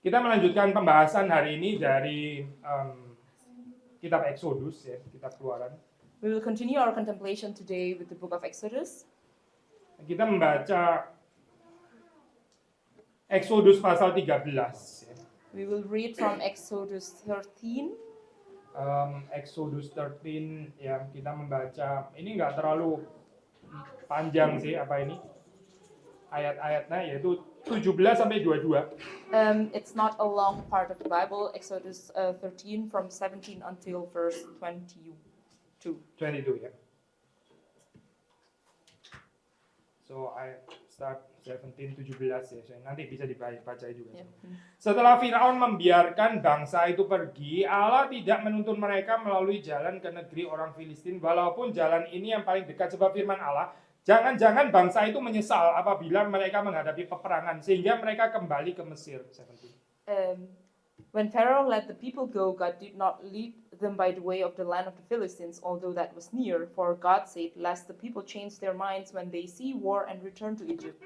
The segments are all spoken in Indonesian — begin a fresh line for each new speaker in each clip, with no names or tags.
Kita melanjutkan pembahasan hari ini dari kitab Exodus, ya, kitab Keluaran.
We will continue our contemplation today with the book of Exodus.
Kita membaca Exodus pasal 13. Ya.
We will read from Exodus 13.
Exodus 13, ya, kita membaca, ini nggak terlalu panjang sih, apa ini, ayat-ayatnya, yaitu 17 sampai 22.
It's not a long part of the Bible, Exodus 13 from 17 until verse 22.
22, ya. So I start 17, 17 ya, so nanti bisa dibaca juga.
Yeah.
Setelah Firaun membiarkan bangsa itu pergi, Allah tidak menuntun mereka melalui jalan ke negeri orang Filistin, walaupun jalan ini yang paling dekat, sebab firman Allah, jangan-jangan bangsa itu menyesal apabila mereka menghadapi peperangan, sehingga mereka kembali ke Mesir. 17.
When Pharaoh let the people go, God did not lead them by the way of the land of the Philistines, although that was near, for God said, lest the people change their minds when they see war and return to Egypt.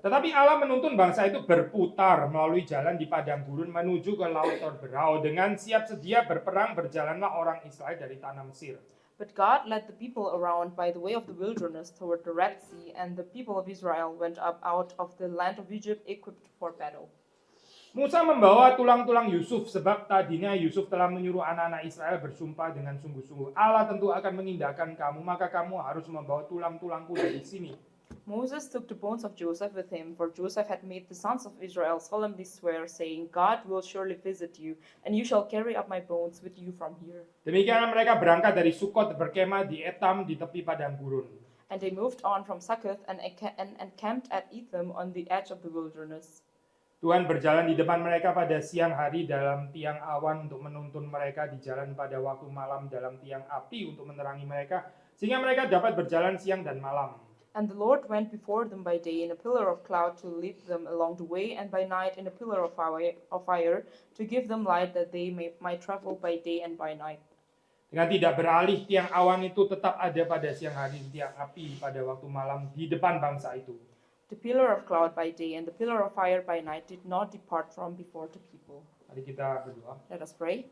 Tetapi Allah menuntun bangsa itu berputar melalui jalan di padang gurun menuju ke laut Torberau. Dengan siap sedia berperang berjalanlah orang Israel dari tanah Mesir.
But God led the people around by the way of the wilderness toward the Red Sea, and the people of Israel went up out of the land of Egypt equipped for battle.
Musa membawa tulang-tulang Yusuf, sebab tadinya Yusuf telah menyuruh anak-anak Israel bersumpah dengan sungguh-sungguh, Allah tentu akan mengindahkan kamu, maka kamu harus membawa tulang-tulangku dari sini.
Moses took the bones of Joseph with him, for Joseph had made the sons of Israel solemnly swear, saying, God will surely visit you, and you shall carry up my bones with you from here.
Demikianlah mereka berangkat dari Sukot berkemah di Etam di tepi padang gurun.
And they moved on from Succoth and camped at Etham on the edge of the wilderness.
Tuhan berjalan di depan mereka pada siang hari dalam tiang awan untuk menuntun mereka di jalan pada waktu malam dalam tiang api untuk menerangi mereka, sehingga mereka dapat berjalan siang dan malam.
And the Lord went before them by day in a pillar of cloud to lead them along the way, and by night in a pillar of fire to give them light, that they might travel by day and by night.
Dengan tidak beralih, tiang awan itu tetap ada pada siang hari, tiang api pada waktu malam di depan bangsa itu.
The pillar of cloud by day and the pillar of fire by night did not depart from before the people.
Mari kita berdoa.
Let us pray.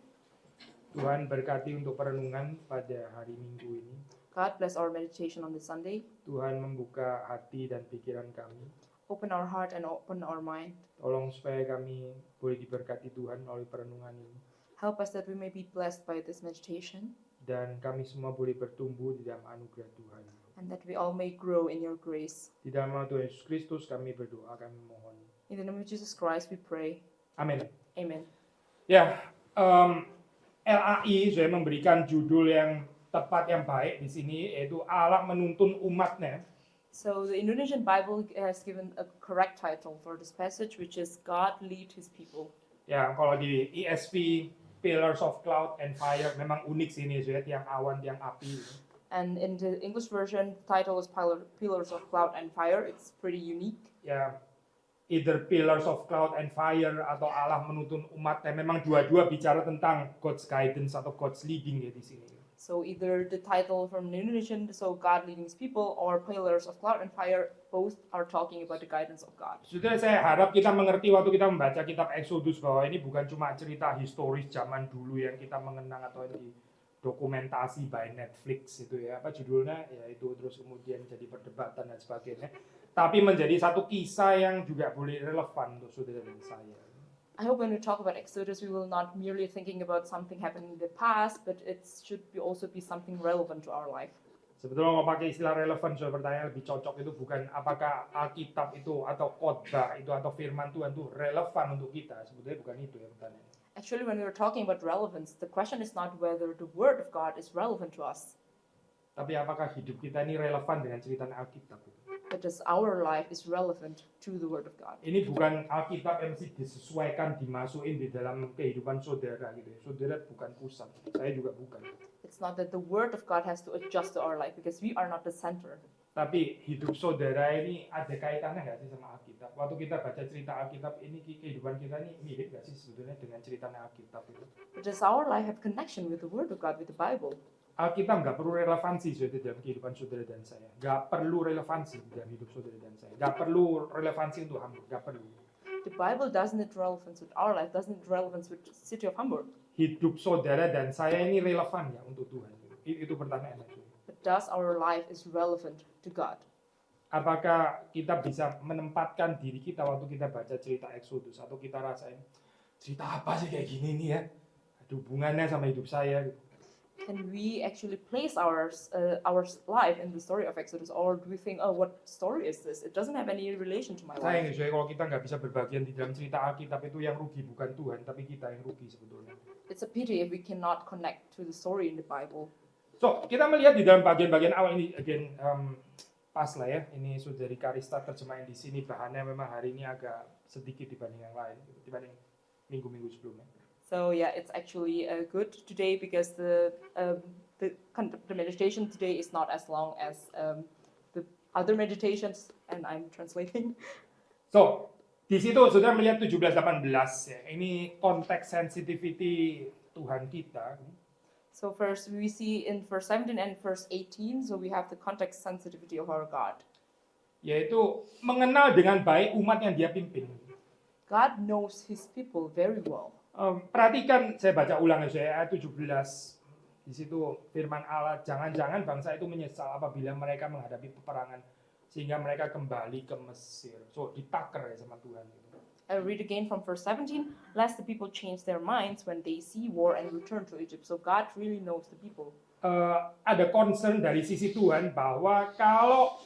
Tuhan berkati untuk perenungan pada hari Minggu ini.
God bless our meditation on this Sunday.
Tuhan membuka hati dan pikiran kami.
Open our heart and open our mind.
Tolong supaya kami boleh diberkati Tuhan melalui perenungan ini.
Help us that we may be blessed by this meditation,
Dan kami semua boleh bertumbuh di dalam anugerah Tuhan.
and that we all may grow in your grace.
Di dalam nama Tuhan Yesus Kristus kami berdoa, kami mohon.
In the name of Jesus Christ we pray.
Amin.
Amen.
Ya, LAI saya memberikan judul yang tepat, yang baik di sini, yaitu Allah menuntun umatnya.
So the Indonesian Bible has given a correct title for this passage, which is God lead his people.
Ya, kalau di ESV Pillars of Cloud and Fire memang unik sini, ya, tiang awan, tiang api.
And in the English version, the title is Pillars of Cloud and Fire. It's pretty unique.
Ya, either Pillars of Cloud and Fire atau Allah menuntun umatnya, memang dua-dua bicara tentang God's guidance atau God's leading ya di sini.
So either the title from the Indonesian, so God leading his people, or Pillars of Cloud and Fire, both are talking about the guidance of God.
Sudah, saya harap kita mengerti waktu kita membaca kitab Exodus bahwa ini bukan cuma cerita historis zaman dulu yang kita mengenang atau di dokumentasi by Netflix itu ya, apa judulnya, ya itu terus kemudian jadi perdebatan dan sebagainya, tapi menjadi satu kisah yang juga boleh relevan untuk saudara dan saya.
I hope when we talk about Exodus, we will not merely thinking about something happening in the past, but it should also be something relevant to our life.
Sebetulnya mau pakai istilah relevan, soal pertanyaan lebih cocok itu bukan apakah Alkitab itu atau khotbah itu atau firman Tuhan itu relevan untuk kita, sebetulnya bukan itu ya pertanyaannya.
Actually, when we were talking about relevance, the question is not whether the Word of God is relevant to us,
Tapi apakah hidup kita ini relevan dengan cerita Alkitab itu?
but does our life is relevant to the Word of God.
Ini bukan Alkitab yang mesti disesuaikan, dimasukin di dalam kehidupan saudara gitu ya. Saudara bukan pusat, saya juga bukan.
It's not that the Word of God has to adjust to our life, because we are not the center.
Tapi hidup saudara ini ada kaitannya nggak sih sama Alkitab? Waktu kita baca cerita Alkitab ini, kehidupan kita ini mirip nggak sih sebetulnya dengan cerita Alkitab itu?
But does our life have connection with the Word of God, with the Bible?
Alkitab nggak perlu relevansi saudara dalam kehidupan saudara dan saya. Nggak perlu relevansi dalam hidup saudara dan saya. Nggak perlu relevansi untuk hamba, nggak perlu.
The Bible doesn't it relevance with our life, doesn't it relevance with the city of Hamburg.
Hidup saudara dan saya ini relevan ya untuk Tuhan? Itu pertanyaannya.
But does our life is relevant to God?
Apakah kita bisa menempatkan diri kita waktu kita baca cerita Exodus atau kita rasain cerita apa sih kayak gini nih ya? Ada hubungannya sama hidup saya gitu.
Can we actually place our life in the story of Exodus, or do we think, oh, what story is this? It doesn't have any relation to my
Sayang
life.
ya, kalau kita nggak bisa berbagian di dalam cerita Alkitab itu yang rugi bukan Tuhan, tapi kita yang rugi sebetulnya.
It's a pity if we cannot connect to the story in the Bible.
So, kita melihat di dalam bagian-bagian awal ini, again, pas lah ya, ini Saudari Karista terjemahin di sini, bahannya memang hari ini agak sedikit dibanding yang lain, dibanding minggu-minggu sebelumnya.
So yeah, it's actually good today because the meditation today is not as long as the other meditations, and I'm translating.
So, di situ saudara melihat 17-18 ya. Ini konteks sensitivity Tuhan kita.
So first we see in verse 17 and verse 18, so we have the context sensitivity of our God.
Yaitu mengenal dengan baik umat yang dia pimpin.
God knows his people very well.
Perhatikan, saya baca ulang ya, ayat 17. Di situ firman Allah, jangan-jangan bangsa itu menyesal apabila mereka menghadapi peperangan sehingga mereka kembali ke Mesir. So, ditaker ya sama Tuhan.
I read again from verse 17, lest the people change their minds when they see war and return to Egypt. So God really knows the people.
Ada concern dari sisi Tuhan bahwa kalau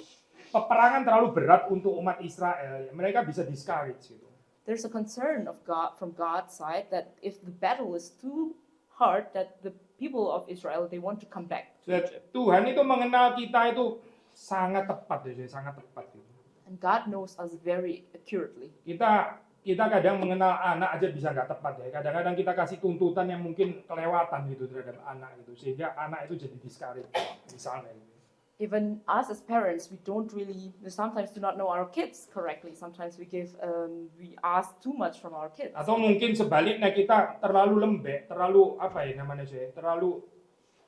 peperangan terlalu berat untuk umat Israel, mereka bisa discourage gitu.
There's a concern of God from God's side that if the battle is too hard, that the people of Israel they want to come back to Egypt.
Tuhan itu mengenal kita itu sangat tepat ya, sangat tepat gitu.
And God knows us very accurately.
Kita kadang mengenal anak aja bisa nggak tepat ya. Kadang-kadang kita kasih tuntutan yang mungkin kelewatan gitu terhadap anak gitu, sehingga anak itu jadi discourage misalnya.
Even us as parents, we sometimes do not know our kids correctly. Sometimes we ask too much from our kids.
Atau mungkin sebaliknya kita terlalu lembek, terlalu apa ya namanya sih, terlalu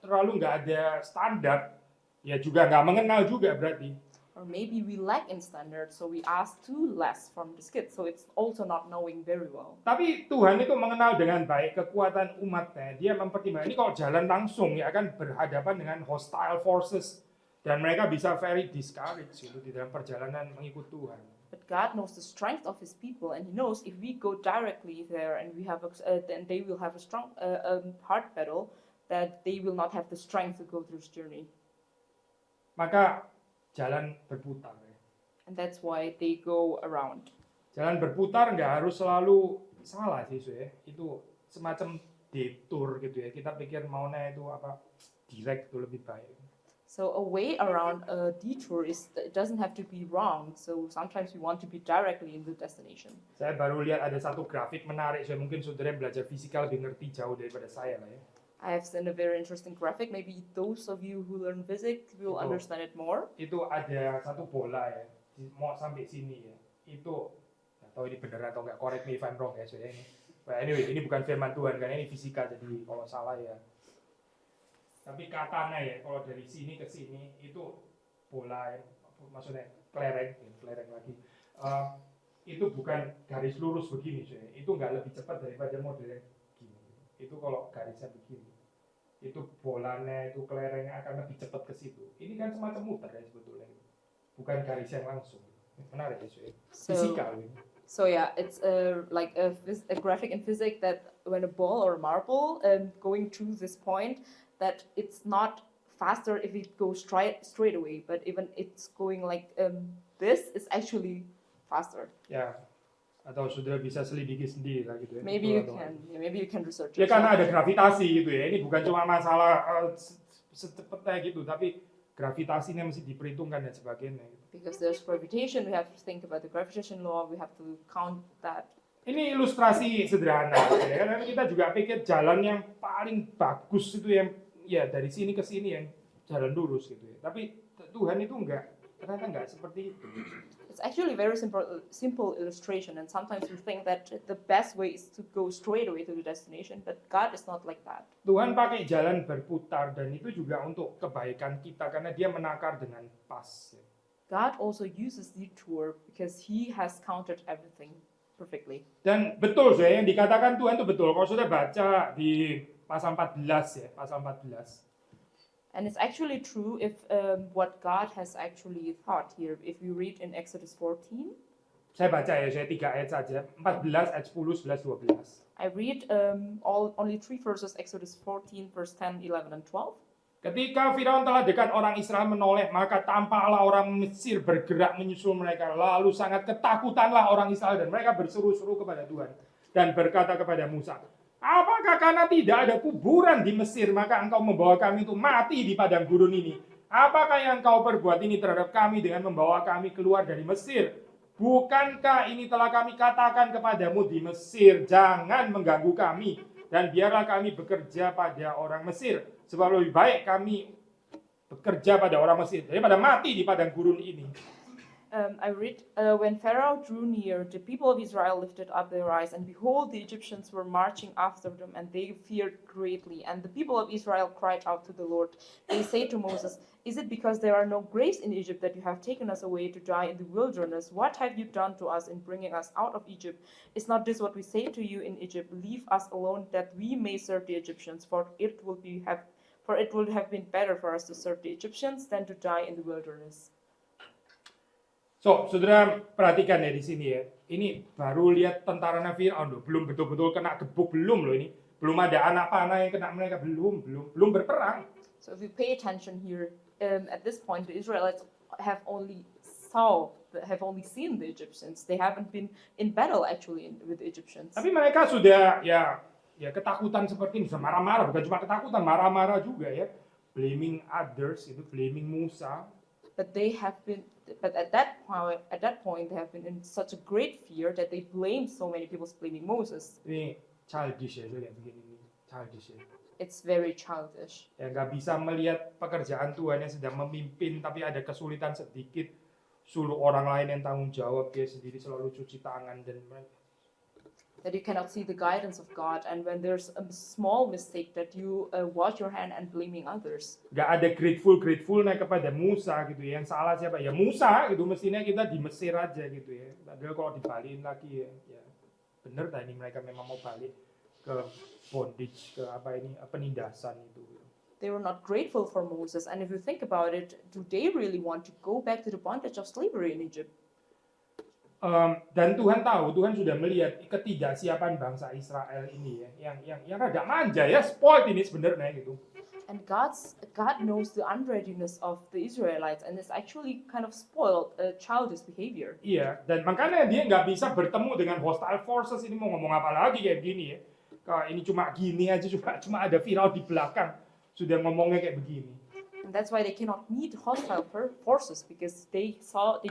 nggak ada standar, ya juga nggak mengenal juga berarti.
Or maybe we lack in standards, so we ask too less from the kids. So it's also not knowing very well.
Tapi Tuhan itu mengenal dengan baik kekuatan umatnya. Dia mempertimbangkan ini kalau jalan langsung ya akan berhadapan dengan hostile forces. Dan mereka bisa very discouraged gitu di dalam perjalanan mengikut Tuhan.
But God knows the strength of His people, and He knows if we go directly there and then they will have a strong hard battle, that they will not have the strength to go through this journey.
Maka jalan berputar.
And that's why they go around.
Jalan berputar nggak harus selalu salah sih, ya. Itu semacam detour gitu ya. Kita pikir maunya itu apa direct itu lebih baik.
So a way around a detour it doesn't have to be wrong. So sometimes we want to be directly in the destination.
Saya baru lihat ada satu grafik menarik. Saya mungkin saudara yang belajar fisika lebih ngerti jauh daripada saya lah ya.
I have seen a very interesting graphic. Maybe those of you who learn physics will understand it more.
Itu ada satu bola ya, mau sampai sini ya. Itu nggak tahu ini benar atau nggak, correct me if I'm wrong ya saudara ini. But anyway, ini bukan firman Tuhan karena ini fisika, jadi kalau salah ya. Tapi katanya ya, kalau dari sini ke sini itu bola, maksudnya kelereng lagi. Itu bukan garis lurus begini, itu nggak lebih cepat daripada model gini. Itu kalau garisnya begini, itu bolanya, itu kelerengnya akan lebih cepat ke situ. Ini kan semacam muter ya sebetulnya, bukan garis yang langsung. Menarik ya, fisika ini.
So yeah, it's like a graphic in physics that when a ball or a marble going through this point, that it's not faster if it goes straight away, but even it's going like this is actually faster.
Ya, atau saudara bisa selidiki sendiri lah gitu ya.
Maybe you can research.
Ya karena ada gravitasi gitu ya. Ini bukan cuma masalah secepatnya gitu, tapi gravitasinya mesti diperhitungkan dan sebagainya.
Because there's gravitation, we have to think about the gravitation law. We have to count that. Ini
ilustrasi sederhana ya. Karena kita juga pikir jalan yang paling bagus itu yang ya dari sini ke sini yang jalan lurus gitu ya. Tapi Tuhan itu ternyata enggak seperti itu.
It's actually very simple illustration, and sometimes we think that the best way is to go straight away to the destination, but God is not like that.
Tuhan pakai jalan berputar, dan itu juga untuk kebaikan kita karena Dia menakar dengan pas.
God also uses detour because He has counted everything. perfectly.
Dan betul saya yang dikatakan Tuhan itu betul. Kalau sudah baca di pasal 14 ya, pasal 14.
And it's actually true if what God has actually thought here. If we read in Exodus 14,
Saya baca ya, saya 3 ayat saja. 14 ayat 10, 11, 12.
I read only 3 verses, Exodus 14, verse 10, 11, and 12.
Ketika Firaun telah dekat, orang Israel menoleh, maka tampaklah orang Mesir bergerak menyusul mereka. Lalu sangat ketakutanlah orang Israel dan mereka berseru-seru kepada Tuhan dan berkata kepada Musa, apakah karena tidak ada kuburan di Mesir, maka engkau membawa kami untuk mati di padang gurun ini? Apakah yang kau perbuat ini terhadap kami dengan membawa kami keluar dari Mesir? Bukankah ini telah kami katakan kepadamu di Mesir, jangan mengganggu kami, dan biarlah kami bekerja pada orang Mesir, sebab lebih baik kami bekerja pada orang Mesir daripada mati di padang gurun ini.
I read, when Pharaoh drew near, the people of Israel lifted up their eyes, and behold, the Egyptians were marching after them, and they feared greatly. And the people of Israel cried out to the Lord. They say to Moses, is it because there are no graves in Egypt that you have taken us away to die in the wilderness? What have you done to us in bringing us out of Egypt? Is not this what we say to you in Egypt? Leave us alone that we may serve the Egyptians, for it would have been better for us to serve the Egyptians than to die in the wilderness.
So, saudara perhatikan ya di sini ya. Ini baru lihat tentara Firaun loh, belum betul-betul kena gebuk belum loh ini. Belum ada anak panah yang kena mereka, belum berperang.
So if you pay attention here, at this point the Israelites have only seen the Egyptians. They haven't been in battle actually with the Egyptians.
Tapi mereka sudah ya ketakutan seperti ini, sudah marah-marah, bukan cuma ketakutan, marah-marah juga ya. Blaming others, itu blaming Musa.
But at that point they have been in such a great fear that they blame so many people blaming Moses.
Ini childish ya, saya lihat begini ini. Childish ya.
It's very childish.
Ya nggak bisa melihat pekerjaan Tuhan yang sedang memimpin, tapi ada kesulitan sedikit, suruh orang lain yang tanggung jawab, dia sendiri selalu cuci tangan dan
that you cannot see the guidance of God, and when there's a small mistake that you wash your hand and blaming others.
Gak ada gratefulnya kepada Musa gitu ya. Yang salah siapa? Ya Musa gitu, mestinya kita di Mesir aja gitu ya. Padahal kalau dibalikin lagi ya bener tadi mereka memang mau balik ke bondage, ke penindasan itu.
They were not grateful for Moses, and if you think about it, do they really want to go back to the bondage of slavery in Egypt?
Dan Tuhan tahu, Tuhan sudah melihat ketidaksiapan bangsa Israel ini ya, yang rada manja ya, spoiled ini sebenarnya gitu.
And God knows the unreadiness of the Israelites, and it's actually kind of spoiled childish behavior.
Iya, dan makanya dia nggak bisa bertemu dengan hostile forces, ini mau ngomong apa lagi kayak begini ya. Ini cuma gini aja, cuma ada Firaun di belakang sudah ngomongnya kayak begini.
And that's why they cannot meet hostile forces, because they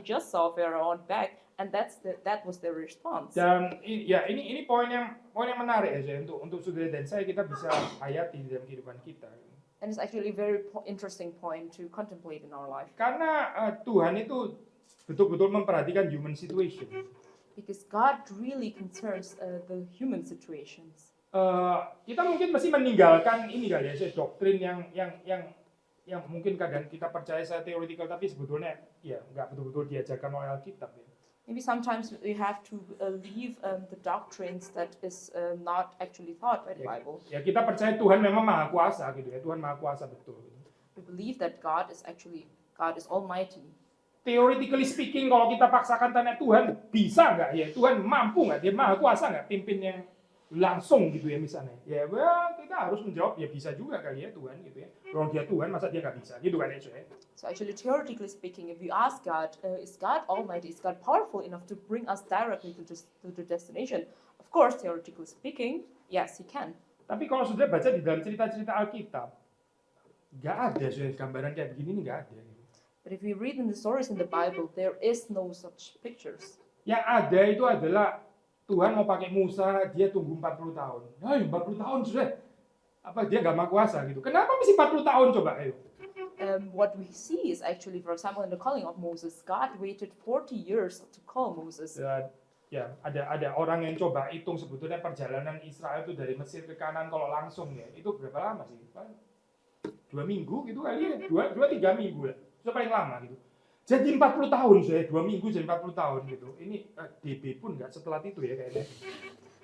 just saw Pharaoh on back, and that was their response.
Dan ya ini poin yang menarik ya saya, untuk saudara dan saya, kita bisa hayati dalam kehidupan kita.
And it's actually a very interesting point to contemplate in our life.
Karena Tuhan itu betul-betul memperhatikan human situation.
Because God really concerns the human situations.
Kita mungkin masih meninggalkan ini kali ya, doktrin yang mungkin kadang kita percaya saya teoretikal, tapi sebetulnya ya nggak betul-betul diajarkan oleh Alkitab ya.
Maybe sometimes we have to leave the doctrines that is not actually taught by the Bible.
Ya kita percaya Tuhan memang maha kuasa gitu ya, Tuhan maha kuasa betul.
We believe that God is Almighty.
Theoretically speaking, kalau kita paksakan tanya Tuhan bisa nggak ya, Tuhan mampu nggak, dia maha kuasa nggak pimpin yang langsung gitu ya misalnya. Ya kita harus menjawab ya bisa juga kali ya Tuhan gitu ya. Kalau dia Tuhan masa dia nggak bisa gitu kan ya.
So actually, theoretically speaking, if we ask God, is God Almighty, is God powerful enough to bring us directly to the destination? Of course, theoretically speaking, yes, He can.
Tapi kalau sudah baca di dalam cerita-cerita Alkitab, nggak ada gambaran kayak begini, nggak ada.
But if we read in the stories in the Bible, there is no such pictures.
Yang ada itu adalah Tuhan mau pakai Musa, dia tunggu 40 tahun. Nah, 40 tahun sudah. Apa dia nggak maha kuasa gitu? Kenapa mesti 40 tahun coba? Ayo.
What we see is actually, for example, in the calling of Moses, God waited 40 years to call Moses.
Ya, ada orang yang coba hitung sebetulnya perjalanan Israel itu dari Mesir ke Kanaan kalau langsung ya. Itu berapa lama sih? 2 minggu gitu kali ya. 2-3 minggu lah. Itu paling lama gitu. Jadi 40 tahun saya, 2 minggu jadi 40 tahun gitu. Ini DB pun nggak setelah itu ya kayaknya.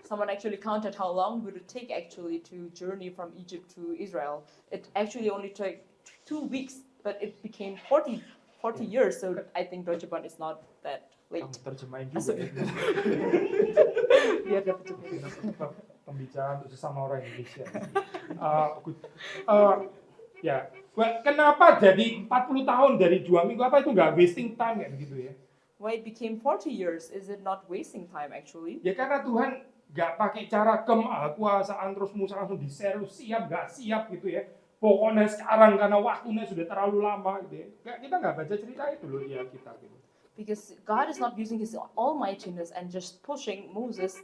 Someone actually counted how long would it take actually to journey from Egypt to Israel. It actually only took 2 weeks, but it became 40 years. So I think Deutsche Bahn is not that late.
Kamu terjemahin juga ya.
Biar dapat juga.
Pembicaraan untuk sesama orang Indonesia. Good. Ya, kenapa jadi 40 tahun dari 2 minggu, apa itu nggak wasting time kayak begitu ya?
Why it became 40 years? Is it not wasting time actually?
Ya karena Tuhan nggak pakai cara kemahakuasaan terus Musa langsung di-share, lu siap nggak siap gitu ya. Pokoknya sekarang karena waktunya sudah terlalu lama gitu ya. Kita nggak baca cerita itu loh di Alkitab gitu.
Because God is not using His almightiness and just pushing Moses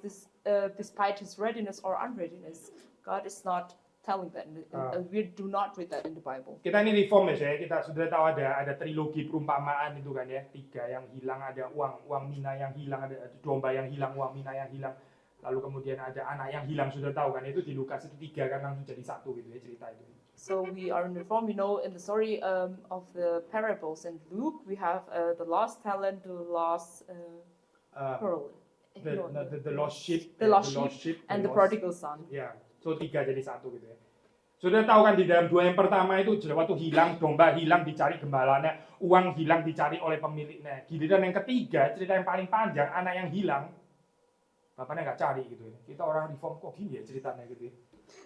despite his readiness or unreadiness. God is not telling that. We do not read that in the Bible.
Kita ini reform ya, kita sudah tahu ada trilogi perumpamaan itu kan ya, 3 yang hilang, ada uang mina yang hilang, ada domba yang hilang, uang mina yang hilang, lalu kemudian ada anak yang hilang, sudah tahu kan, itu di Lukas itu 3 kan langsung jadi 1 gitu ya cerita itu.
So we are in reform. We know in the story of the parables in Luke, we have the lost talent, the lost pearl,
The lost sheep,
the lost sheep, and the prodigal son.
Ya, so 3 jadi 1 gitu ya. Sudah tahu kan di dalam 2 yang pertama itu waktu hilang, domba hilang dicari gembalanya, uang hilang dicari oleh pemiliknya. Giliran yang ketiga, cerita yang paling panjang, anak yang hilang, bapaknya nggak cari gitu ya. Kita orang reform kok gini ya ceritanya gitu ya.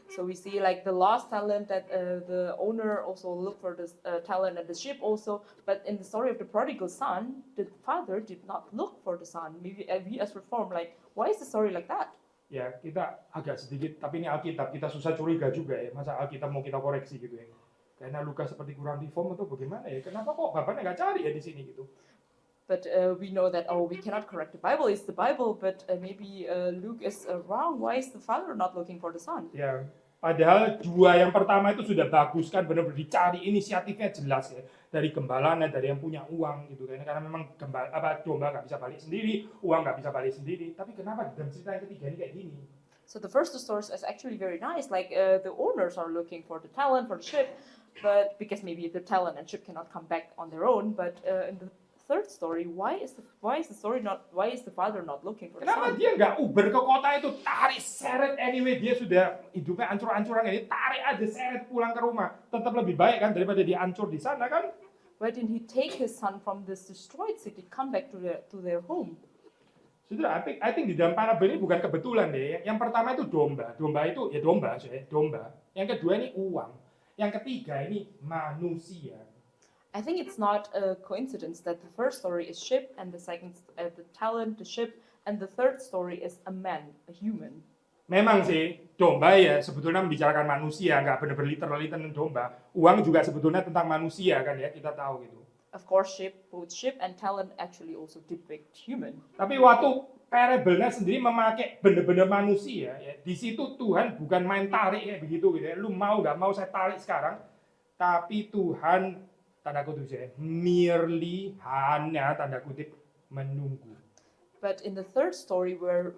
So we see like the lost talent that the owner also looked for the talent and the sheep also, but in the story of the prodigal son, the father did not look for the son. Maybe we as reform, like, why is the story like that?
Ya, kita agak sedikit, tapi ini Alkitab, kita susah curiga juga ya, masa Alkitab mau kita koreksi gitu ya. Karena Lukas seperti kurang reform atau bagaimana ya, kenapa kok bapaknya nggak cari ya di sini gitu.
But we know that, we cannot correct the Bible, it's the Bible, but maybe Luke is wrong. Why is the father not looking for the son?
Ya, padahal 2 yang pertama itu sudah bagus kan, benar-benar dicari, inisiatifnya jelas ya. Dari gembalanya, dari yang punya uang gitu kan. Karena memang domba nggak bisa balik sendiri, uang nggak bisa balik sendiri. Tapi kenapa di dalam cerita yang ketiga ini kayak gini?
So the first two stories is actually very nice, like the owners are looking for the talent, for the ship, but because maybe the talent and ship cannot come back on their own, but in the third story, why is the father not looking for the
Kenapa
son?
dia nggak uber ke kota itu, tarik seret anyway, dia sudah hidupnya ancur-ancuran ini, tarik aja seret pulang ke rumah, tetap lebih baik kan daripada dia ancur di sana kan?
Why didn't he take his son from this destroyed city, come back to their home?
Saudara, I think di dalam parabel ini bukan kebetulan deh. Yang pertama itu domba itu ya domba. Yang kedua ini uang. Yang ketiga ini manusia.
I think it's not a coincidence that the first story is ship, and the second the talent, the ship, and the third story is a man, a human.
Memang sih domba ya sebetulnya membicarakan manusia, nggak benar-benar literally tentang domba. Uang juga sebetulnya tentang manusia kan ya, kita tahu gitu.
Of course, both ship and talent actually also depict human.
Tapi waktu parabelnya sendiri memakai benar-benar manusia ya, di situ Tuhan bukan main tarik kayak begitu gitu ya. Lu mau nggak mau saya tarik sekarang, tapi Tuhan tanda kutip saya merely hanya tanda kutip menunggu.
But in the third story, where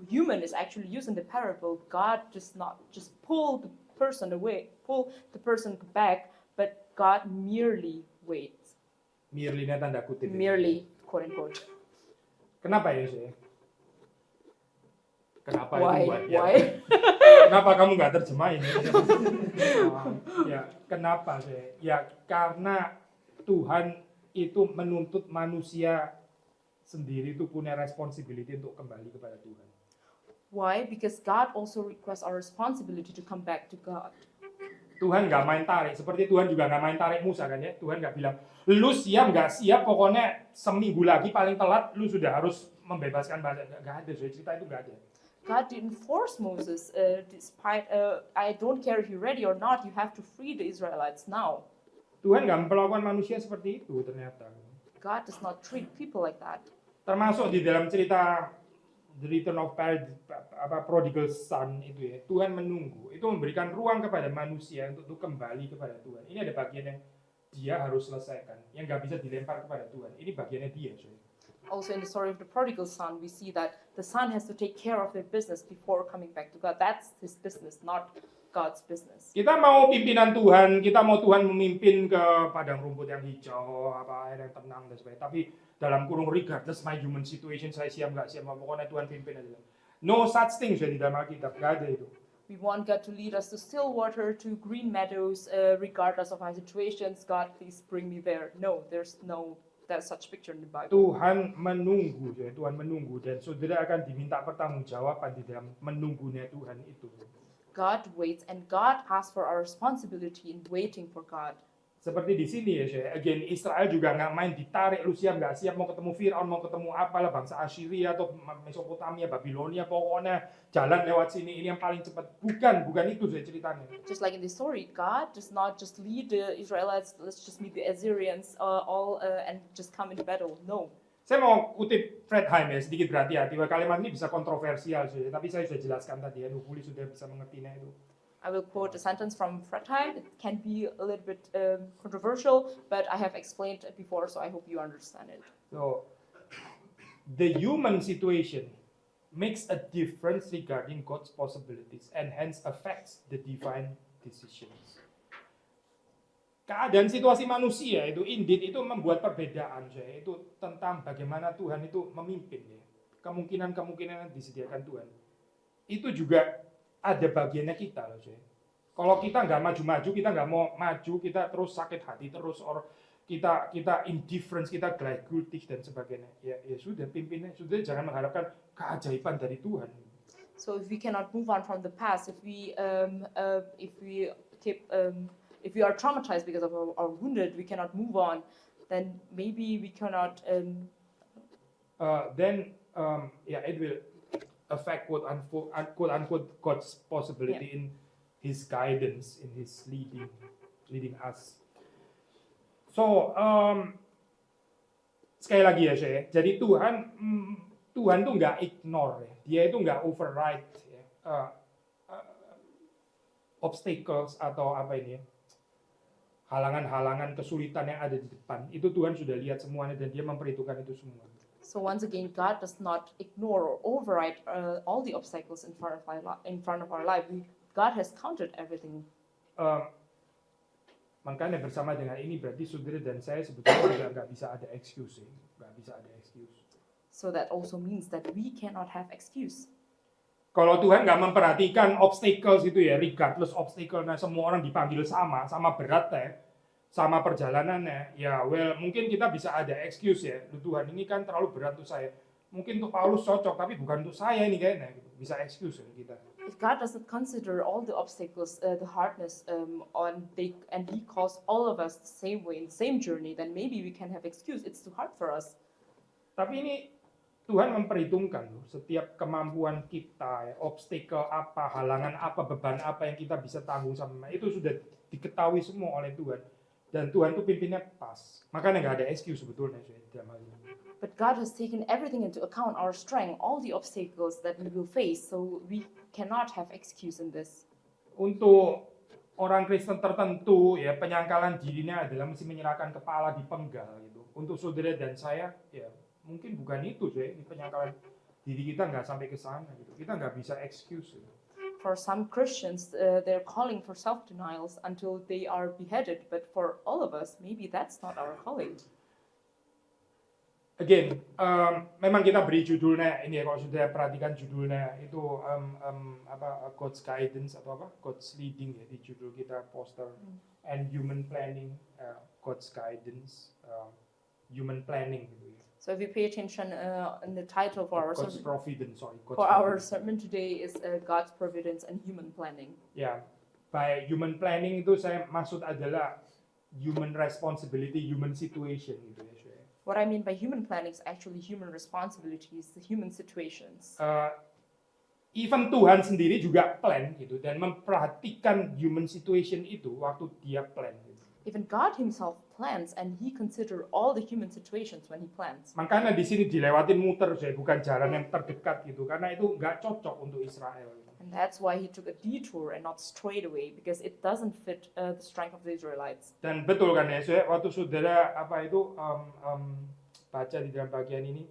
human is actually used in the parable, God does not just pull the person away, pull the person back, but God merely waits.
Merely-nya tanda kutip.
Merely, quote unquote.
Kenapa ya saya? Kenapa
Why?
itu buat ya?
Why?
Kenapa kamu nggak terjemahin? Ya, kenapa saya? Ya karena Tuhan itu menuntut manusia sendiri itu punya responsibility untuk kembali kepada Tuhan.
Why? Because God also requests our responsibility to come back to God.
Tuhan nggak main tarik, seperti Tuhan juga nggak main tarik Musa kan ya. Tuhan nggak bilang, lu siap nggak siap, pokoknya seminggu lagi paling telat, lu sudah harus membebaskan bangsa. Nggak ada, cerita itu nggak ada.
God didn't force Moses, despite, I don't care if you're ready or not, you have to free the Israelites now.
Tuhan nggak memperlakukan manusia seperti itu ternyata.
God does not treat people like that.
Termasuk di dalam cerita The Return of Prodigal Son itu ya, Tuhan menunggu, itu memberikan ruang kepada manusia untuk kembali kepada Tuhan. Ini ada bagian yang dia harus selesaikan, yang nggak bisa dilempar kepada Tuhan. Ini bagiannya dia.
Also in the story of the prodigal son, we see that the son has to take care of their business before coming back to God. That's his business, not God's business.
Kita mau pimpinan Tuhan, kita mau Tuhan memimpin ke padang rumput yang hijau, apa air yang tenang dan sebagainya. Tapi dalam kurung regardless my human situation, saya siap nggak siap, pokoknya Tuhan pimpin aja. No such thing di dalam Alkitab, nggak ada itu.
We want God to lead us to still water, to green meadows, regardless of our situations. God, please bring me there. No, there's such picture in the Bible.
Tuhan menunggu, Tuhan menunggu, dan saudara akan diminta pertanggungjawaban di dalam menunggunya Tuhan itu.
God waits, and God asks for our responsibility in waiting for God.
Seperti di sini ya, saya. Again, Israel juga nggak main ditarik, lu siap nggak siap, mau ketemu Fir'aun, mau ketemu apalah bangsa Assyria atau Mesopotamia, Babilonia, pokoknya jalan lewat sini, ini yang paling cepat. Bukan itu saya ceritanya.
Just like in the story, God does not just lead the Israelites, let's just meet the Assyrians and just come into battle. No.
Saya mau kutip Fred Heim ya, sedikit berhati-hati. Kalimat ini bisa kontroversial, sih, tapi saya sudah jelaskan tadi ya, hopefully sudah bisa mengertinya itu.
I will quote a sentence from Fredheim. It can be a little bit controversial, but I have explained it before, so I hope you understand it.
So, the human situation makes a difference regarding God's possibilities and hence affects the divine decisions. Keadaan situasi manusia itu indeed itu membuat perbedaan, saya. Itu tentang bagaimana Tuhan itu memimpin ya. Kemungkinan-kemungkinan yang disediakan Tuhan. Itu juga ada bagiannya kita loh, saya. Kalau kita nggak maju-maju, kita nggak mau maju, kita terus sakit hati terus, or kita indifference, kita gleichgültig dan sebagainya. Ya sudah, pimpinnya sudah, jangan mengharapkan keajaiban dari Tuhan.
So if we cannot move on from the past, if we are traumatized because of our wounded, we cannot move on. Then maybe we cannot.
It will affect quote unquote God's possibility in His guidance, in His leading us. So sekali lagi ya, saya. Jadi Tuhan tuh nggak ignore ya. Dia itu nggak override ya, obstacles atau apa ini ya, halangan-halangan kesulitan yang ada di depan. Itu Tuhan sudah lihat semuanya dan Dia memperhitungkan itu semua.
So once again, God does not ignore or override all the obstacles in front of our life. God has counted everything.
Makanya bersama dengan ini berarti saudara dan saya sebetulnya juga nggak bisa ada excuse, nggak bisa ada excuse.
So that also means that we cannot have excuse.
Kalau Tuhan nggak memperhatikan obstacles itu ya, regardless obstacle, nah semua orang dipanggil sama berat ya. Sama perjalanannya, ya mungkin kita bisa ada excuse ya, Tuhan ini kan terlalu berat untuk saya. Mungkin untuk Paulus cocok, tapi bukan untuk saya ini kayaknya. Bisa excuse ya kita.
If God doesn't consider all the obstacles, the hardness, and He calls all of us the same way, in the same journey, then maybe we can have excuse. It's too hard for us.
Tapi ini Tuhan memperhitungkan loh, setiap kemampuan kita, ya, obstacle apa, halangan apa, beban apa yang kita bisa tanggung sama itu sudah diketahui semua oleh Tuhan. Dan Tuhan itu pimpinnya pas. Makanya nggak ada excuse sebetulnya dalam hal ini.
But God has taken everything into account, our strength, all the obstacles that we will face, so we cannot have excuse in this.
Untuk orang Kristen tertentu, ya penyangkalan dirinya adalah mesti menyerahkan kepala dipenggal gitu. Untuk saudara dan saya, ya mungkin bukan itu ini penyangkalan diri kita nggak sampai ke sana gitu. Kita nggak bisa excuse. Gitu.
For some Christians, they're calling for self-denials until they are beheaded. But for all of us, maybe that's not our calling.
Again, memang kita beri judulnya ini ya, kalau sudah perhatikan judulnya itu God's guidance atau apa God's leading ya di judul kita poster and human planning, God's guidance, human planning gitu ya.
So if you pay attention in the title for
God's providence,
our sermon today is God's providence and human planning.
Ya, by human planning itu saya maksud adalah human responsibility, human situation gitu ya.
What I mean by human planning is actually human responsibilities, the human situations.
Even Tuhan sendiri juga plan gitu dan memperhatikan human situation itu waktu Dia plan. Gitu.
Even God Himself plans and He consider all the human situations when He plans.
Makanya di sini dilewatin muter, bukan jalan yang terdekat gitu, karena itu nggak cocok untuk Israel.
And that's why He took a detour and not straight away, because it doesn't fit the strength of the Israelites.
Dan betul kan ya, waktu saudara baca di dalam bagian ini,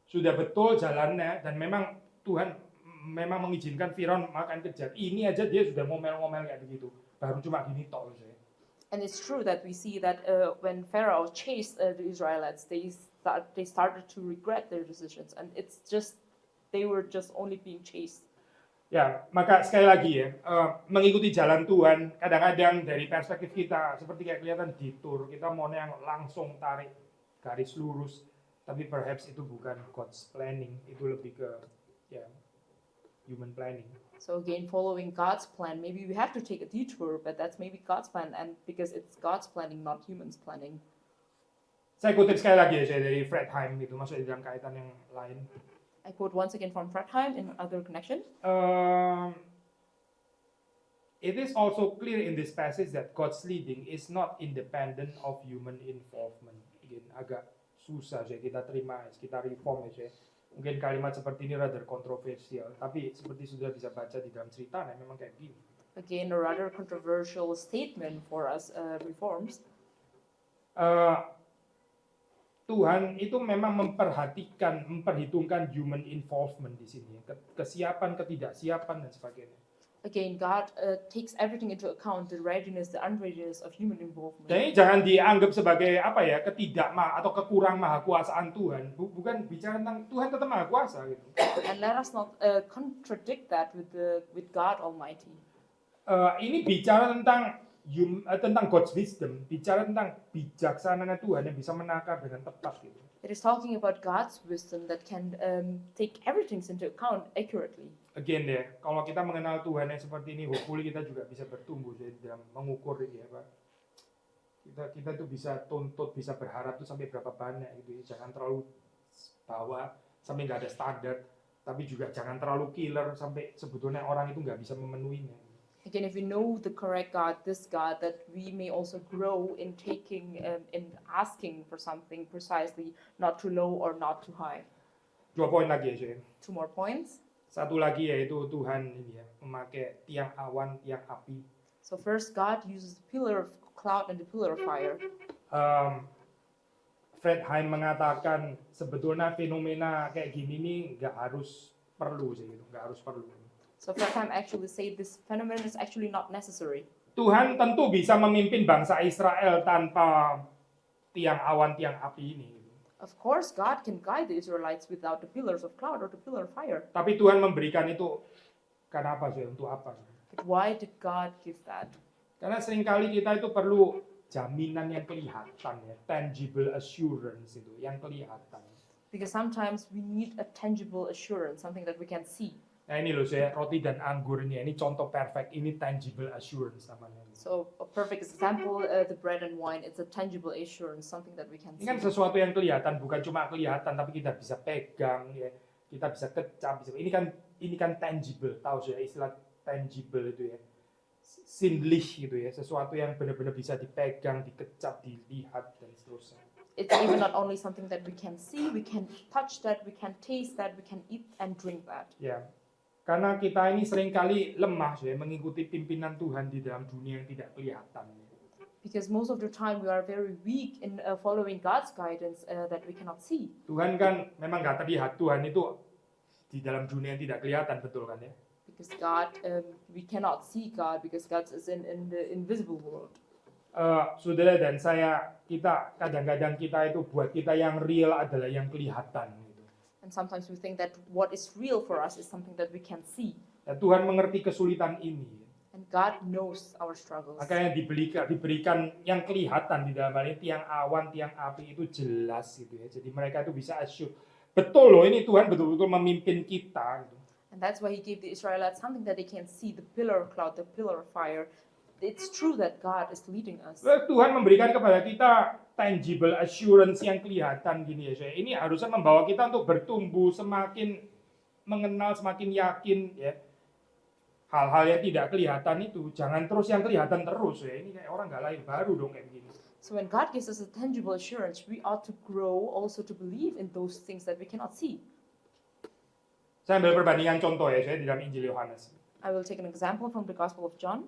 sudah betul jalannya dan memang Tuhan memang mengizinkan Firaun makan kejat. Ini aja dia sudah ngomel-ngomel kayak begitu. Baru cuma gini tok saya.
And it's true that we see that when Pharaoh chased the Israelites, they started to regret their decisions, and it's just they were just only being chased.
Ya, maka sekali lagi ya, mengikuti jalan Tuhan, kadang-kadang dari perspektif kita, seperti kayak kelihatan detour, kita mau yang langsung tarik garis lurus, tapi perhaps itu bukan God's planning, itu lebih ke ya human planning.
So again, following God's plan, maybe we have to take a detour, but that's maybe God's plan, and because it's God's planning, not humans' planning.
Saya kutip sekali lagi ya, saya dari Fred Heim itu, masuk di dalam kaitan yang lain.
I quote once again from Fredheim in other connection.
It is also clear in this passage that God's leading is not independent of human involvement. Again, agak susah sih kita terima, kita reform ya. Mungkin kalimat seperti ini rather kontroversial, tapi seperti sudah bisa baca di dalam cerita, nah memang kayak gini.
Again, a rather controversial statement for us reforms.
Tuhan itu memang memperhitungkan human involvement di sini, kesiapan, ketidaksiapan dan sebagainya.
Again, God takes everything into account, the readiness, the unreadiness of human involvement.
Jadi jangan dianggap sebagai apa ya, atau kekurang maha kuasaan Tuhan. Bukan bicara tentang Tuhan tetap maha kuasa gitu.
And let us not contradict that with God Almighty.
Ini bicara tentang God's wisdom, bicara tentang bijaksananya Tuhan yang bisa menakar dengan tepat gitu.
It is talking about God's wisdom that can take everything into account accurately.
Again ya, kalau kita mengenal Tuhan yang seperti ini, hopefully kita juga bisa bertumbuh jadi dalam mengukur ini ya Pak. Kita tuh bisa tuntut, bisa berharap tuh sampai berapa banyak gitu ya. Jangan terlalu bawah sampai nggak ada standar, tapi juga jangan terlalu killer sampai sebetulnya orang itu nggak bisa memenuhinya.
Again, if we know the correct God, this God, that we may also grow in taking, in asking for something precisely, not too low or not too high.
2 poin lagi ya, Shane.
2 more points.
Satu lagi yaitu Tuhan ini ya, memakai tiang awan, tiang api.
So first, God uses the pillar of cloud and the pillar of fire.
Fred Heim mengatakan sebetulnya fenomena kayak gini nih nggak harus perlu sih gitu, nggak harus perlu.
So Fredheim actually said this phenomenon is actually not necessary.
Tuhan tentu bisa memimpin bangsa Israel tanpa tiang awan, tiang api ini.
Of course, God can guide the Israelites without the pillars of cloud or the pillar of fire.
Tapi Tuhan memberikan itu karena apa sih? Untuk apa?
But why did God give that?
Karena seringkali kita itu perlu jaminan yang kelihatan ya, tangible assurance itu, yang kelihatan.
Because sometimes we need a tangible assurance, something that we can see.
Nah ini loh saya, roti dan anggur ini contoh perfect, ini tangible assurance namanya.
So a perfect example, the bread and wine, it's a tangible assurance, something that we can
Ini
see.
kan sesuatu yang kelihatan, bukan cuma kelihatan, tapi kita bisa pegang, ya, kita bisa kecap. Ini kan tangible, tahu saya istilah tangible itu ya, sinnlich gitu ya, sesuatu yang benar-benar bisa dipegang, dikecap, dilihat dan seterusnya.
It's even not only something that we can see, we can touch that, we can taste that, we can eat and drink that.
Ya, karena kita ini seringkali lemah ya, mengikuti pimpinan Tuhan di dalam dunia yang tidak kelihatan.
Because most of the time we are very weak in following God's guidance that we cannot see.
Tuhan kan memang nggak terlihat, Tuhan itu di dalam dunia yang tidak kelihatan, betul kan ya?
Because God, we cannot see God because God is in the invisible world.
Saudara dan saya, kadang-kadang kita itu buat kita yang real adalah yang kelihatan. Gitu.
And sometimes we think that what is real for us is something that we can see.
Ya, Tuhan mengerti kesulitan ini.
And God knows our struggles.
Makanya diberikan yang kelihatan di dalam hal ini, tiang awan, tiang api itu jelas gitu ya. Jadi mereka itu bisa assure, betul loh ini Tuhan betul-betul memimpin kita. Gitu.
And that's why He gave the Israelites something that they can see, the pillar of cloud, the pillar of fire. It's true that God is leading us.
Tuhan memberikan kepada kita tangible assurance yang kelihatan gini ya saya. Ini harusnya membawa kita untuk bertumbuh, semakin mengenal, semakin yakin ya. Hal-hal yang tidak kelihatan itu jangan terus yang kelihatan terus ya. Ini kayak orang nggak lahir baru dong kayak begini.
So when God gives us a tangible assurance, we ought to grow also to believe in those things that we cannot see.
Saya ambil perbandingan contoh ya saya di dalam Injil Yohanes.
I will take an example from the Gospel of John.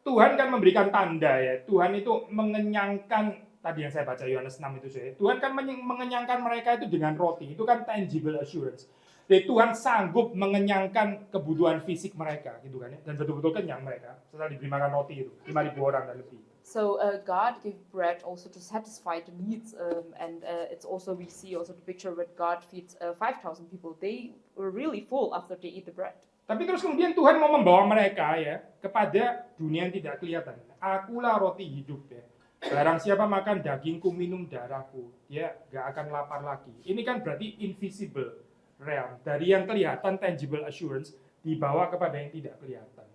Tuhan kan memberikan tanda ya. Tuhan itu mengenyangkan, tadi yang saya baca Yohanes 6 itu saya. Tuhan kan mengenyangkan mereka itu dengan roti. Itu kan tangible assurance. Jadi Tuhan sanggup mengenyangkan kebutuhan fisik mereka, gitu kan ya. Dan betul-betul kenyang mereka setelah diberi makan roti itu, 5.000 orang dan lebih.
So God gave bread also to satisfy the needs, and it's also we see also the picture where God feeds 5,000 people. They were really full after they eat the bread.
Tapi terus kemudian Tuhan mau membawa mereka ya kepada dunia yang tidak kelihatan. Akulah roti hidup ya. Barang siapa makan dagingku, minum darahku, dia gak akan lapar lagi. Ini kan berarti invisible realm. Dari yang kelihatan, tangible assurance, dibawa kepada yang tidak kelihatan.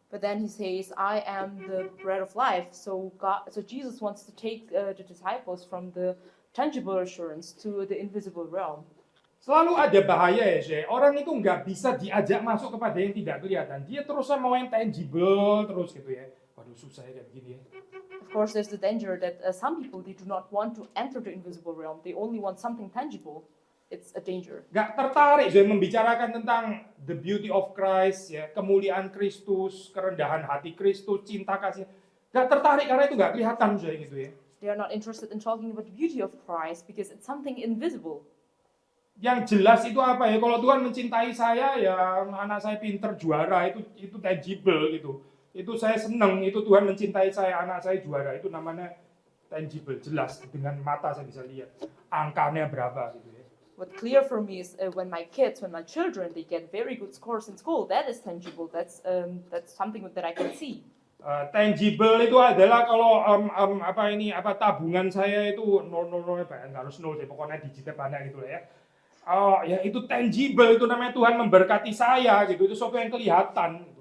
But then he says, I am the bread of life. So Jesus wants to take the disciples from the tangible assurance to the invisible realm.
Selalu ada bahaya ya, Syekh. Orang itu nggak bisa diajak masuk kepada yang tidak kelihatan. Dia terus mau yang tangible terus gitu ya. Waduh, susah ya kayak begini ya.
Of course, there's the danger that some people, they do not want to enter the invisible realm. They only want something tangible. It's a danger.
Nggak tertarik Syekh membicarakan tentang the beauty of Christ, ya, kemuliaan Kristus, kerendahan hati Kristus, cinta kasih. Nggak tertarik karena itu nggak kelihatan Syekh gitu ya.
They are not interested in talking about the beauty of Christ because it's something invisible.
Yang jelas itu apa ya? Kalau Tuhan mencintai saya, ya anak saya pinter juara, itu tangible gitu. Itu saya seneng, itu Tuhan mencintai saya, anak saya juara, itu namanya tangible, jelas dengan mata saya bisa lihat angkanya berapa gitu ya.
What clear for me is when my children, they get very good scores in school. That is tangible. That's something that I can see.
Tangible itu adalah kalau tabungan saya itu nol harus nol sih, pokoknya digitnya banyak gitu lah ya. Ya itu tangible, itu namanya Tuhan memberkati saya gitu, itu sesuatu yang kelihatan. Gitu.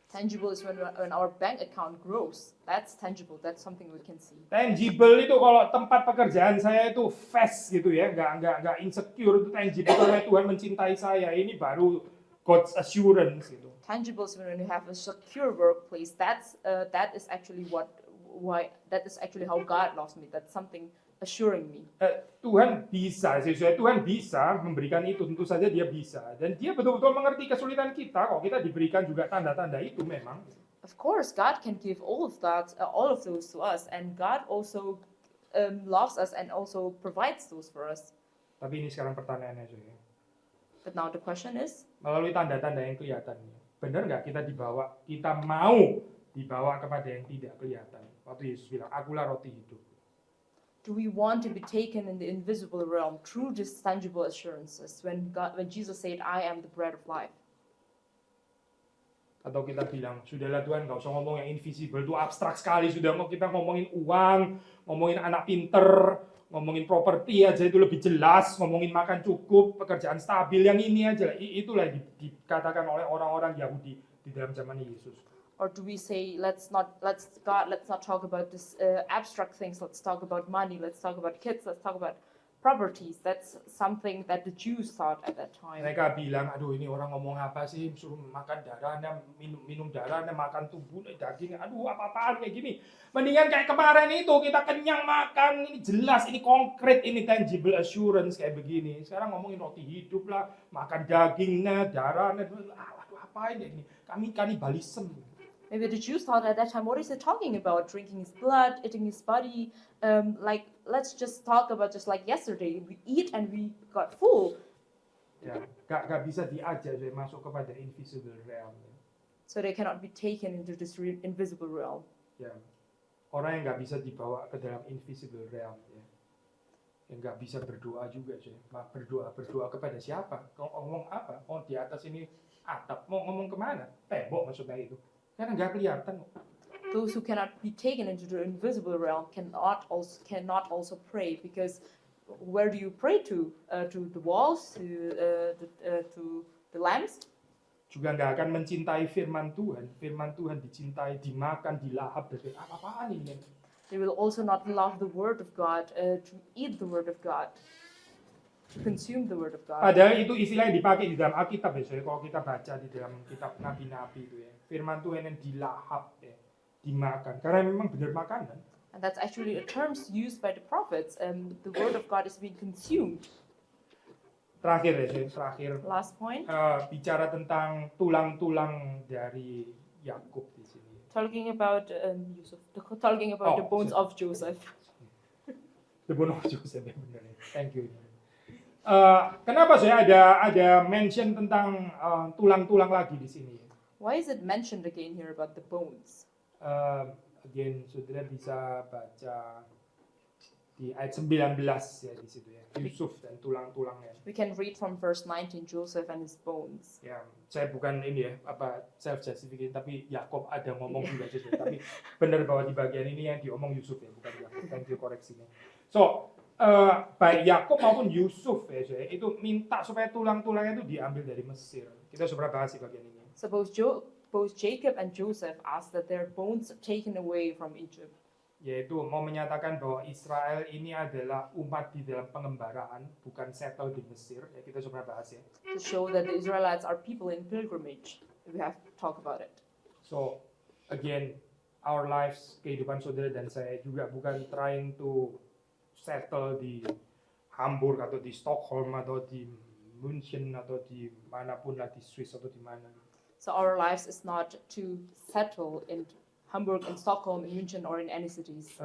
Tangible is when our bank account grows. That's tangible. That's something we can see.
Tangible itu kalau tempat pekerjaan saya itu fast gitu ya, nggak insecure, itu tangible karena Tuhan mencintai saya. Ini baru God's assurance gitu.
Tangible is when you have a secure workplace. That is actually how God loves me. That's something assuring me.
Tuhan bisa, Tuhan bisa memberikan itu, tentu saja dia bisa. Dan dia betul-betul mengerti kesulitan kita, kok kita diberikan juga tanda-tanda itu memang.
Of course, God can give all of those to us, and God also loves us and also provides those for us.
Tapi ini sekarang pertanyaannya, Joy.
But now the question is,
melalui tanda-tanda yang kelihatan, benar nggak kita mau dibawa kepada yang tidak kelihatan? Waktu Yesus bilang, akulah roti hidup.
do we want to be taken in the invisible realm through these tangible assurances when Jesus said, I am the bread of life?
Atau kita bilang, sudahlah Tuhan, nggak usah ngomong yang invisible, itu abstrak sekali, sudah kita ngomongin uang, ngomongin anak pinter, ngomongin properti aja itu lebih jelas, ngomongin makan cukup, pekerjaan stabil, yang ini aja. Itulah dikatakan oleh orang-orang Yahudi di dalam zaman Yesus.
Or do we say, let's not talk about this abstract things, let's talk about money, let's talk about kids, let's talk about properties. That's something that the Jews thought at that time.
Mereka bilang, aduh ini orang ngomong apa sih, suruh makan darahnya, minum darahnya, makan tubuhnya, dagingnya, aduh apa-apaan kayak gini. Mendingan kayak kemarin itu, kita kenyang makan, ini jelas, ini konkret, ini tangible assurance kayak begini. Sekarang ngomongin roti hidup lah, makan dagingnya, darahnya, aduh apain kayak gini, kami kanibalisme.
Maybe the Jews thought at that time, what is it talking about? Drinking his blood, eating his body, let's just talk about just like yesterday, we eat and we got full.
Ya, gak bisa diajak masuk kepada invisible realm.
So they cannot be taken into this invisible realm.
Ya, orang yang gak bisa dibawa ke dalam invisible realm, ya. Yang gak bisa berdoa juga, berdoa kepada siapa? Ngomong apa? Oh di atas ini atap, mau ngomong kemana? Tembok maksudnya itu. Karena nggak kelihatan.
Those who cannot be taken into the invisible realm cannot also pray, because where do you pray to? To the walls, to the lamps?
Juga nggak akan mencintai firman Tuhan. Firman Tuhan dicintai, dimakan, dilahap, dan apa-apaan ini.
They will also not love the word of God, to eat the word of God, to consume the word of God.
Padahal itu istilah yang dipakai di dalam Alkitab ya. Kalau kita baca di dalam kitab nabi-nabi itu ya. Firman Tuhan yang dilahap, ya, dimakan. Karena memang benar makanan.
And that's actually a term used by the prophets. The word of God is being consumed.
Terakhir ya, terakhir.
Last point.
Bicara tentang tulang-tulang dari Yakub di sini.
Talking about the bones of Joseph.
The bone of Joseph, ya benar ya. Thank you. Kenapa saya ada mention tentang tulang-tulang lagi di sini?
Why is it mentioned again here about the bones?
Again, saudara bisa baca di ayat 19 ya di situ ya. Yusuf dan tulang-tulangnya.
We can read from verse 19, Joseph and his bones.
Ya, saya bukan ini ya, self justification, tapi Yakob ada ngomong juga situ. Tapi benar bahwa di bagian ini yang diomong Yusuf ya, bukan Yakob. Thank you koreksinya. So, baik Yakob maupun Yusuf ya, saya itu minta supaya tulang-tulangnya itu diambil dari Mesir. Kita sudah bahas di bagian ini.
So both Jacob and Joseph asked that their bones are taken away from Egypt.
Yaitu mau menyatakan bahwa Israel ini adalah umat di dalam pengembaraan, bukan settle di Mesir. Ya, kita sudah bahas ya.
To show that the Israelites are people in pilgrimage. We have to talk about it.
So, again, our lives, kehidupan saudara dan saya juga bukan trying to settle di Hamburg atau di Stockholm atau di München atau di manapun lah, di Swiss atau di mana.
So our lives is not to settle in Hamburg, in Stockholm, in München, or in any cities.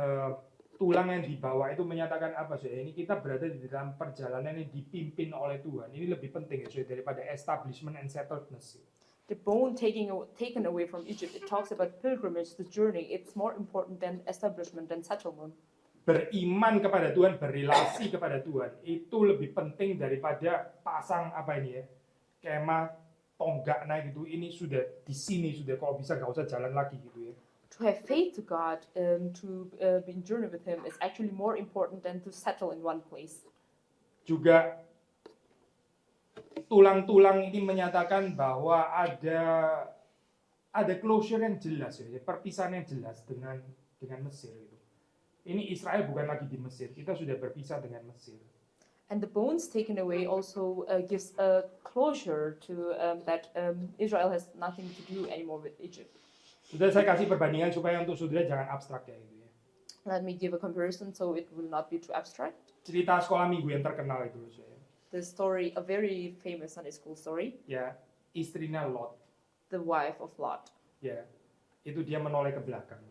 Tulang yang dibawa itu menyatakan apa sih? Ini kita berada di dalam perjalanan yang dipimpin oleh Tuhan. Ini lebih penting ya daripada establishment and settledness.
The bone taken away from Egypt, it talks about pilgrimage, the journey. It's more important than establishment and settlement.
Beriman kepada Tuhan, berrelasi kepada Tuhan itu lebih penting daripada pasang apa ini ya, kemah tonggak naik gitu. Ini sudah di sini sudah, kalau bisa nggak usah jalan lagi gitu ya.
To have faith to God, to be in journey with Him is actually more important than to settle in one place.
Juga tulang-tulang ini menyatakan bahwa ada closure yang jelas ya, perpisahan yang jelas dengan Mesir itu. Ini Israel bukan lagi di Mesir, kita sudah berpisah dengan Mesir.
And the bones taken away also gives a closure to that Israel has nothing to do anymore with Egypt.
Sudah saya kasih perbandingan supaya untuk saudara jangan abstrak ya itu ya.
Let me give a comparison so it will not be too abstract.
Cerita sekolah minggu yang terkenal itu saya.
The story, a very famous Sunday school story,
Ya, istrinya Lot.
the wife of Lot.
Ya, itu dia menoleh ke belakang.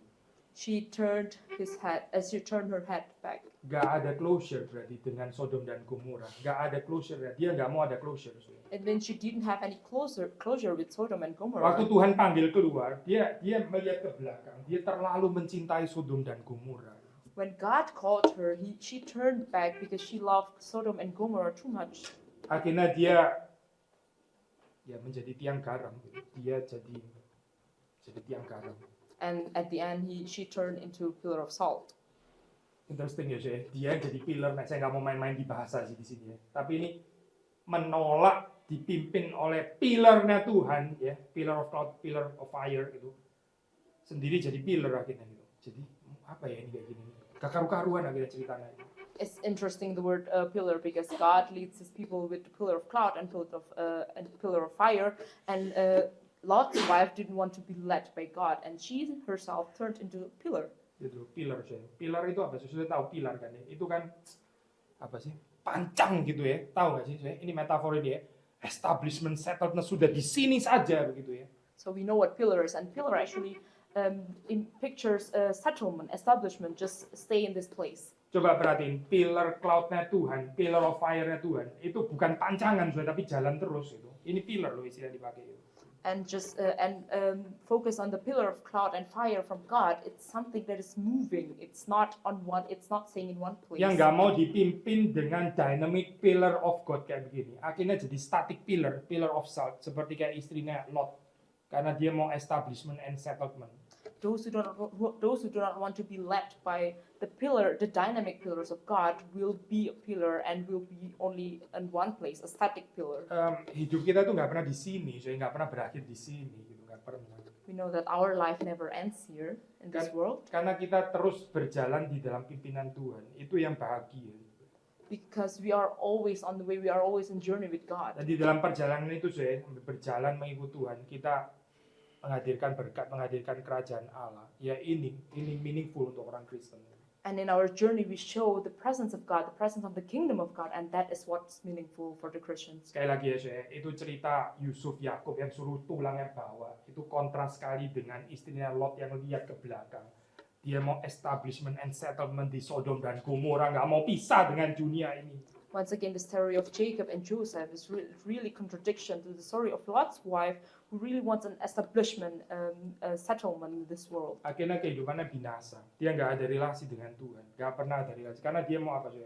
She turned her head back.
Gak ada closure berarti dengan Sodom dan Gomora. Gak ada closure ya. Dia gak mau ada closure.
And when she didn't have any closure with Sodom and
Waktu
Gomorrah,
Tuhan panggil keluar, dia melihat ke belakang. Dia terlalu mencintai Sodom dan Gomora.
when God called her, she turned back because she loved Sodom and Gomorrah too much.
Akhirnya dia menjadi tiang garam. Dia jadi tiang garam.
And at the end, she turned into a pillar of salt.
Interesting ya saya. Dia jadi pillar. Nah, saya nggak mau main-main di bahasa sih di sini ya. Tapi ini menolak dipimpin oleh pillarnya Tuhan ya, pillar of cloud, pillar of fire itu sendiri jadi pillar akhirnya gitu. Jadi apa ya ini kayak gini? Kekaru-karuan akhirnya ceritanya.
It's interesting the word pillar because God leads His people with the pillar of cloud and pillar of fire, and Lot's wife didn't want to be led by God, and she herself turned into a pillar.
Itu pillar saya. Pillar itu apa? Sudah tahu pillar kan ya? Itu kan apa sih? Pancang gitu ya. Tahu nggak sih saya? Ini metafor ini ya. Establishment settledness sudah di sini saja begitu ya.
So we know what pillar is, and pillar actually in pictures settlement, establishment, just stay in this place.
Coba perhatiin, pillar cloud-nya Tuhan, pillar of fire-nya Tuhan, itu bukan pancangan sudah, tapi jalan terus itu. Ini pillar loh istilah dipakai itu.
And just focus on the pillar of cloud and fire from God. It's something that is moving. It's not on one. It's not staying in one place.
Yang nggak mau dipimpin dengan dynamic pillar of God kayak begini, akhirnya jadi static pillar, pillar of salt, seperti kayak istrinya Lot, karena dia mau establishment and settlement.
Those who do not want to be led by the dynamic pillars of God will be a pillar and will be only in one place, a static pillar.
Hidup kita tuh nggak pernah di sini, saya nggak pernah berakhir di sini, gitu nggak pernah.
We know that our life never ends here in this world.
Karena kita terus berjalan di dalam pimpinan Tuhan, itu yang bahagia.
Because we are always on the way, we are always in journey with God.
Dan di dalam perjalanan itu saya berjalan mengikut Tuhan, kita menghadirkan berkat, menghadirkan kerajaan Allah. Ya ini meaningful untuk orang Kristen.
And in our journey we show the presence of God, the presence of the kingdom of God, and that is what's meaningful for the Christians.
Sekali lagi ya saya, itu cerita Yusuf Yakob yang suruh tulangnya bawa. Itu kontras sekali dengan istrinya Lot yang lihat ke belakang. Dia mau establishment and settlement di Sodom dan Gomora, nggak mau pisah dengan dunia ini.
Once again, the story of Jacob and Joseph is really contradiction to the story of Lot's wife, who really wants an establishment, a settlement in this world.
Akhirnya kehidupannya binasa. Dia nggak ada relasi dengan Tuhan, nggak pernah ada relasi. Karena dia mau apa sih?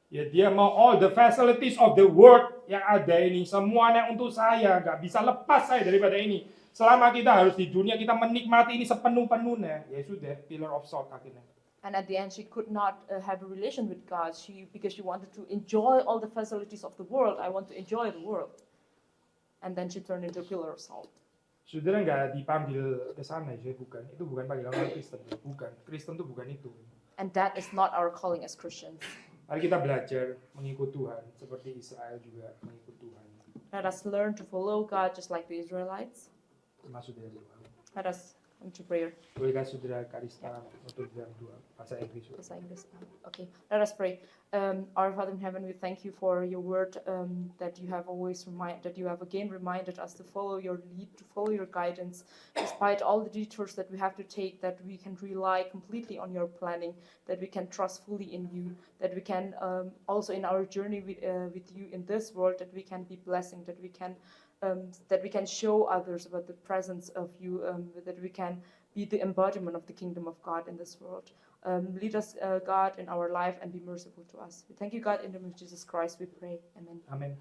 Ya dia mau all the facilities of the world yang ada ini semuanya untuk saya, nggak bisa lepas saya daripada ini. Selama kita harus di dunia, kita menikmati ini sepenuh-penuhnya. Ya sudah, pillar of salt akhirnya.
And at the end, she could not have a relation with God. Because she wanted to enjoy all the facilities of the world. I want to enjoy the world. And then she turned into a pillar of salt.
Saudara nggak dipanggil ke sana, ya bukan. Itu bukan panggilan orang Kristen, bukan. Kristen itu bukan itu.
And that is not our calling as Christians.
Mari kita belajar mengikut Tuhan, seperti Israel juga mengikut Tuhan.
Let us learn to follow God just like the Israelites.
Termasuk dari doa.
Let us come to prayer.
Bolehkah saudara Karista untuk dalam doa bahasa Inggris?
Bahasa Inggris. Okay, let us pray. Our Father in heaven, we thank you for your word, that you have again reminded us to follow your lead, to follow your guidance, despite all the detours that we have to take, that we can rely completely on your planning, that we can trust fully in you, that we can also in our journey with you in this world, that we can be blessing, that we can show others about the presence of you, that we can be the embodiment of the kingdom of God in this world. Lead us, God, in our life and be merciful to us. We thank you, God, in the name of Jesus Christ, we pray. Amen.
Amin.